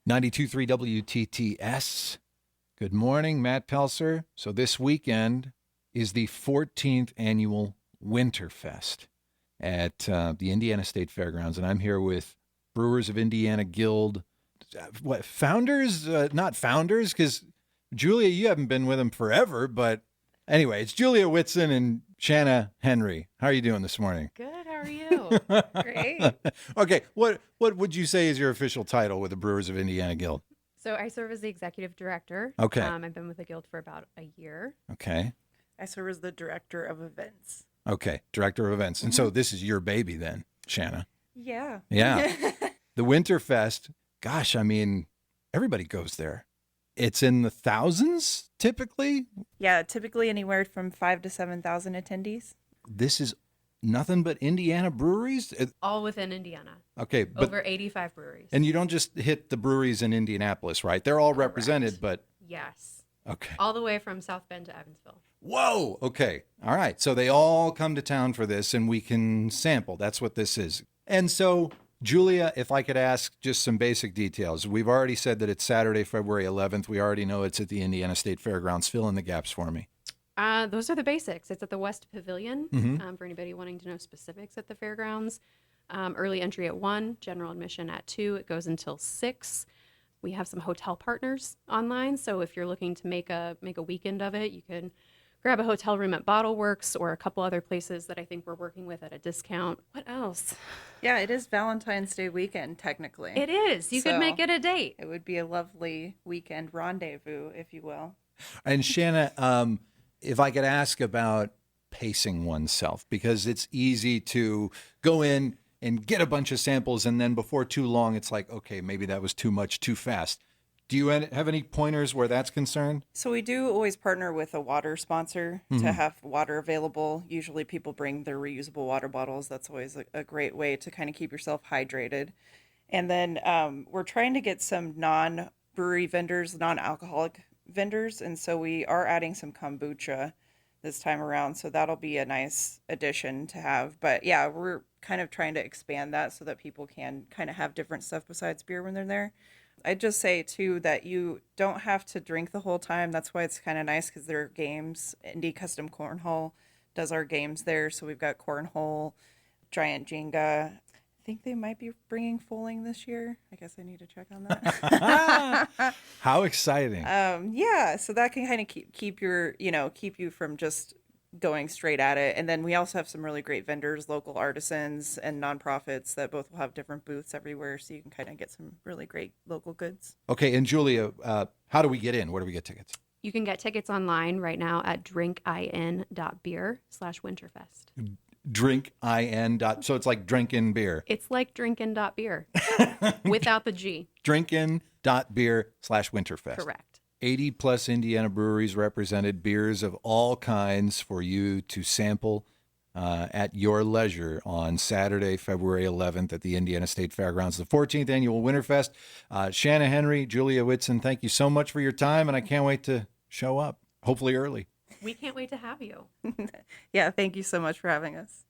92.3 WTTS. Good morning, Matt Pelsor. So this weekend is the 14th annual Winterfest at the Indiana State Fairgrounds, and I'm here with Brewers of Indiana Guild. What, founders? Not founders, because Julia, you haven't been with them forever, but anyway, it's Julia Whitson and Shanna Henry. How are you doing this morning? Good. How are you? Great. Okay, what would you say is your official title with the Brewers of Indiana Guild? So I serve as the executive director. Okay. I've been with the guild for about a year. Okay. I serve as the director of events. Okay, director of events. And so this is your baby then, Shanna. Yeah. Yeah. The Winterfest, gosh, I mean, everybody goes there. It's in the thousands typically. Yeah, typically anywhere from 5,000 to 7,000 attendees. This is nothing but Indiana breweries? All within Indiana. Okay, but Over 85 breweries. and you don't just hit the breweries in Indianapolis, right? They're all Correct. represented, but Yes. okay. All the way from South Bend to Evansville. Whoa. Okay. All right. So they all come to town for this and we can sample. That's what this is. And so, Julia, if I could ask just some basic details. We've already said that it's Saturday, February 11th. We already know it's at the Indiana State Fairgrounds. Fill in the gaps for me. Those are the basics. It's at the West Pavilion Mhm. for anybody wanting to know specifics at the fairgrounds. Early entry at 1, general admission at 2. It goes until 6. We have some hotel partners online, so if you're looking to make a weekend of it, you can grab a hotel room at BottleWorks or a couple other places that I think we're working with at a discount. What else? Yeah, it is Valentine's Day weekend, technically. It is. You could So- make it a date. It would be a lovely weekend rendezvous, if you will. And Shanna, if I could ask about pacing oneself, because it's easy to go in and get a bunch of samples, and then before too long, it's like, okay, maybe that was too much, too fast. Do you have any pointers where that's concerned? So we do always partner with a water sponsor to have water available. Usually people bring their reusable water bottles. That's always a great way to kind of keep yourself hydrated. And then we're trying to get some non-brewery vendors, non-alcoholic vendors. And so we are adding some kombucha this time around. So that'll be a nice addition to have. But yeah, we're kind of trying to expand that so that people can kind of have different stuff besides beer when they're there. I'd just say, too, that you don't have to drink the whole time. That's why it's kind of nice because there are games. Indie Custom Cornhole does our games there. So we've got Cornhole, Giant Jenga. I think they might be bringing Foaling this year. I guess I need to check on that. How exciting. Yeah, so that can kind of keep you from just going straight at it. And then we also have some really great vendors, local artisans and nonprofits that both will have different booths everywhere, so you can kind of get some really great local goods. Okay, and Julia, how do we get in? Where do we get tickets? You can get tickets online right now at drinkin.beer/winterfest. So it's like drinking beer. It's like drinkin.beer without the G. Drinkin.beer/winterfest. Correct. 80 plus Indiana breweries represented, beers of all kinds for you to sample at your leisure on Saturday, February 11th at the Indiana State Fairgrounds, the 14th annual Winterfest. Shanna Henry, Julia Whitson, thank you so much for your time, and I can't wait to show up, hopefully early. We can't wait to have you. Yeah, thank you so much for having us.